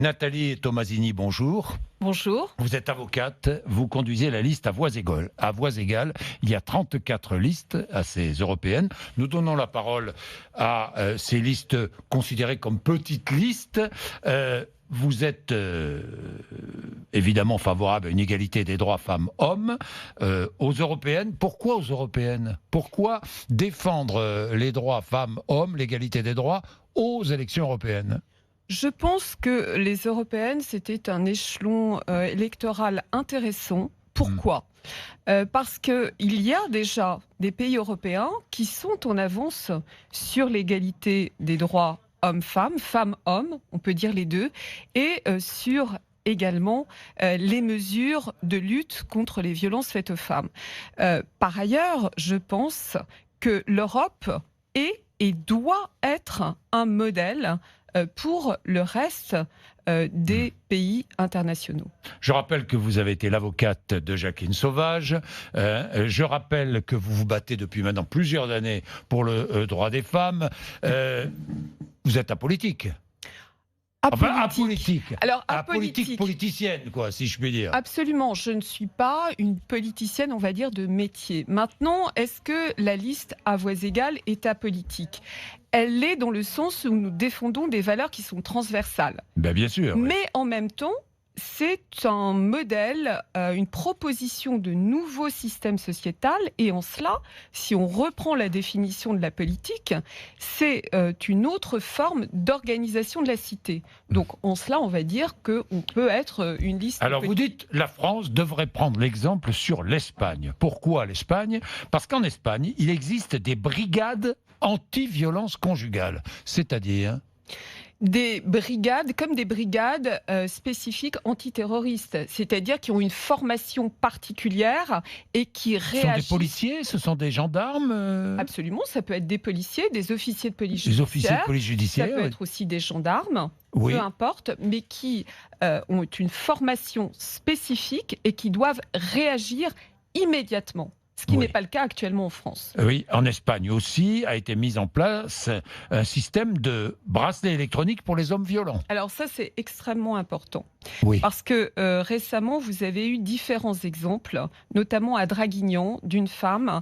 Nathalie Tomasini, bonjour. Bonjour. Vous êtes avocate, vous conduisez la liste à voix égales. À voix égales, il y a 34 listes assez européennes. Nous donnons la parole à ces listes considérées comme petites listes. Vous êtes évidemment favorable à une égalité des droits femmes-hommes aux européennes. Pourquoi aux européennes? Pourquoi défendre les droits femmes-hommes, l'égalité des droits aux élections européennes? Je pense que les européennes, c'était un échelon électoral intéressant. Pourquoi Parce qu'il y a déjà des pays européens qui sont en avance sur l'égalité des droits hommes-femmes, femmes-hommes, on peut dire les deux, et sur également les mesures de lutte contre les violences faites aux femmes. Par ailleurs, je pense que l'Europe est et doit être un modèle pour le reste des pays internationaux. Je rappelle que vous avez été l'avocate de Jacqueline Sauvage. Je rappelle que vous vous battez depuis maintenant plusieurs années pour le droit des femmes. Vous êtes apolitique. Enfin, apolitique. Alors, apolitique politicienne, quoi, si je puis dire. Absolument. Je ne suis pas une politicienne, on va dire, de métier. Maintenant, est-ce que la liste à voix égales est apolitique? Elle l'est dans le sens où nous défendons des valeurs qui sont transversales. Ben, bien sûr. Oui. Mais en même temps, c'est un modèle, une proposition de nouveau système sociétal. Et en cela, si on reprend la définition de la politique, c'est une autre forme d'organisation de la cité. Donc en cela, on va dire qu'on peut être une liste... Alors vous dites, la France devrait prendre l'exemple sur l'Espagne. Pourquoi l'Espagne? Parce qu'en Espagne, il existe des brigades anti-violence conjugale. C'est-à-dire... Des brigades, comme des brigades spécifiques antiterroristes, c'est-à-dire qui ont une formation particulière et qui réagissent... Ce sont des policiers, ce sont des gendarmes Absolument, ça peut être des policiers, des officiers de police judiciaire. Des officiers de police judiciaire, ça peut oui. être aussi des gendarmes, oui. Peu importe, mais qui ont une formation spécifique et qui doivent réagir immédiatement. Ce qui n'est pas le cas actuellement en France. Oui, en Espagne aussi a été mis en place un système de bracelet électronique pour les hommes violents. Alors ça, c'est extrêmement important. Oui. Parce que récemment, vous avez eu différents exemples, notamment à Draguignan, d'une femme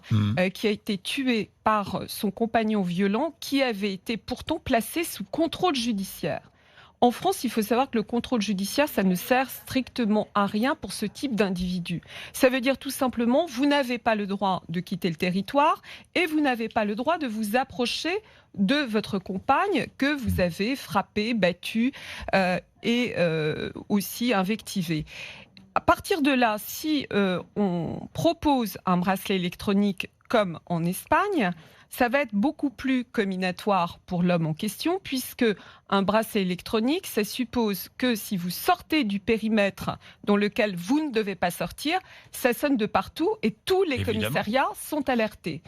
qui a été tuée par son compagnon violent qui avait été pourtant placé sous contrôle judiciaire. En France, il faut savoir que le contrôle judiciaire, ça ne sert strictement à rien pour ce type d'individu. Ça veut dire tout simplement, vous n'avez pas le droit de quitter le territoire et vous n'avez pas le droit de vous approcher de votre compagne que vous avez frappée, battue et aussi invectivée. À partir de là, si on propose un bracelet électronique comme en Espagne, ça va être beaucoup plus comminatoire pour l'homme en question, puisque un bracelet électronique, ça suppose que si vous sortez du périmètre dans lequel vous ne devez pas sortir, ça sonne de partout et tous les commissariats sont alertés.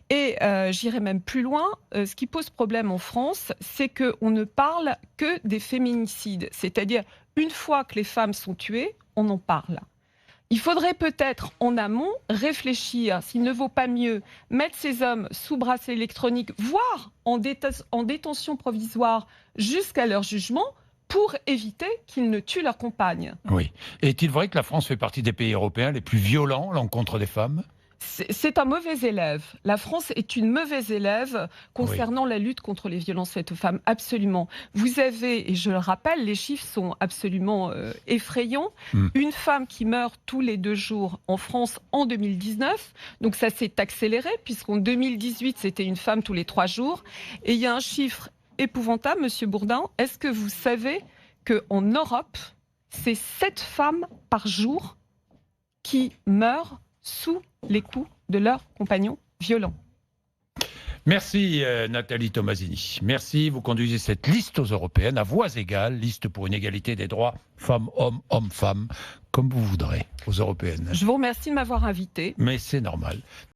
Et j'irai même plus loin, ce qui pose problème en France, c'est qu'on ne parle que des féminicides, c'est-à-dire une fois que les femmes sont tuées, on en parle. Il faudrait peut-être en amont réfléchir s'il ne vaut pas mieux mettre ces hommes sous bracelet électronique, voire en détention provisoire jusqu'à leur jugement, pour éviter qu'ils ne tuent leur compagne. Oui. Est-il vrai que la France fait partie des pays européens les plus violents à l'encontre des femmes ? C'est un mauvais élève. La France est une mauvaise élève concernant la lutte contre les violences faites aux femmes. Absolument. Vous avez, et je le rappelle, les chiffres sont absolument effrayants. Une femme qui meurt tous les 2 jours en France en 2019. Donc ça s'est accéléré puisqu'en 2018, c'était une femme tous les 3 jours. Et il y a un chiffre épouvantable, Monsieur Bourdin. Est-ce que vous savez qu'en Europe, c'est 7 femmes par jour qui meurent sous les coups de leurs compagnons violents? Merci Nathalie Tomasini. Merci, vous conduisez cette liste aux européennes à voix égales, liste pour une égalité des droits femmes-hommes, hommes-femmes, comme vous voudrez, aux européennes. Je vous remercie de m'avoir invité. Mais c'est normal.